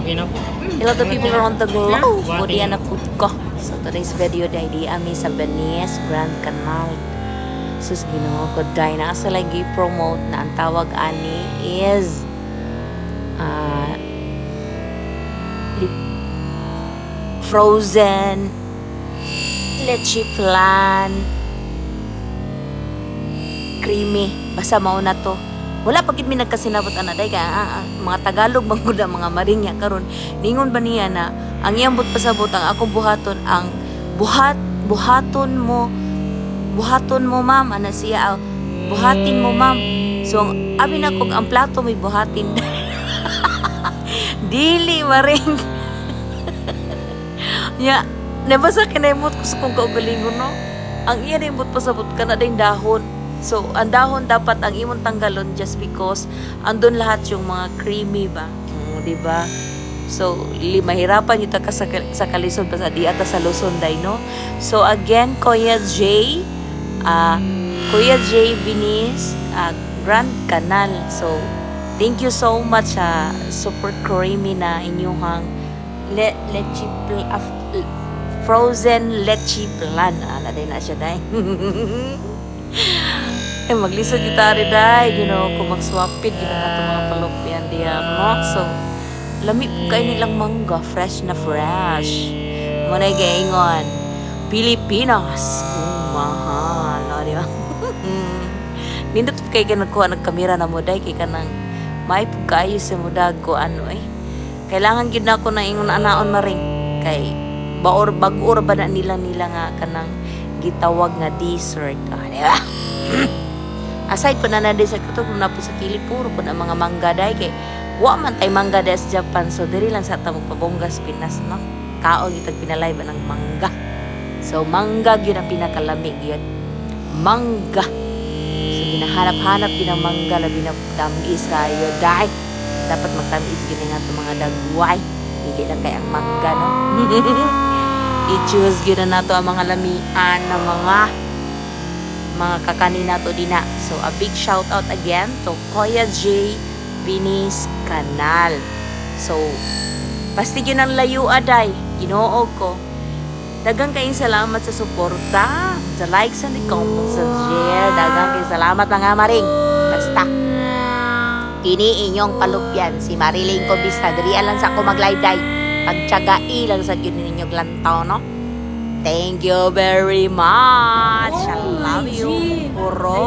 Okay na po. A lot of people around the globe. Pwede yan na po ko. So today's video dahil di ami sa Venice Grand Canal. Sus Ginoo ko dahil na sa lagi promote na ang tawag ani is frozen leche flan creamy. Basta mauna to. Wala pa gid mi nagkasinabot ana day ka mga Tagalog manggod ang mga maringya karon ningon ba niya na ang iyang but pasabot ang akong buhaton ang buhaton mo ma'am ana siya buhatin mo ma'am. So ang abi na kog ang plato may buhatin dili maring ya nabasa kinahimot ko sa kong kaugalingon no ang iya nimot pasabot ka na ding dahon. So, ang dahon dapat ang imong tanggalon just because andun lahat yung mga creamy ba? Di ba? So, mahirapan yung ka sa kalisod pa sa di ata sa Luzon day, no? So, again, Kuya J Venice Grand Canal. So, thank you so much super creamy na inyong leche frozen leche plan. Ala din na siya day. Maglisod gitari day, kung magswapid, na itong mga palupyan diyan, no? So, lami po kayo nilang mangga, fresh na fresh. Muna gaingon, Pilipinas, mahal, no? Di ba? Nindot kayo ka nagkamera na mo day, kaya ka nang may po kayo sa mudag ko, kailangan gid na ako na ingon anaon maring, kay bagur ba na nila nga kanang gitawag nga dessert, di ba? Aside pa na dessert ko to na po sa kilid puro po na mga mangga day kay wa man tay mangga des Japan so diri lang sa tamog pabonggas Pinas no kaon gitag pinalay ba ng mangga. So mangga gyud ang pinakalamig gyud mangga. So ginahanap-hanap gyud ang mangga labi na tamis kayo day dapat magtamis gyud nga to mga dagway dili lang kay ang mangga no. I-choose gyud na nato ang mga lamian na mga kakanin nato din na. So, a big shout out again to Kuya J Venice Canal. So, pastig yun ang layo aday. Ginoo ko. Dagang kayong salamat sa suporta, sa likes and the comments and share. Dagang kayong salamat mga maring. Basta. Kini inyong palupyan. Si Mariling Cobista. Dirian lang sa ako mag-live day. Pagtsagai lang sa yun ninyo glantaw, no? Thank you very much. I love you. Puro.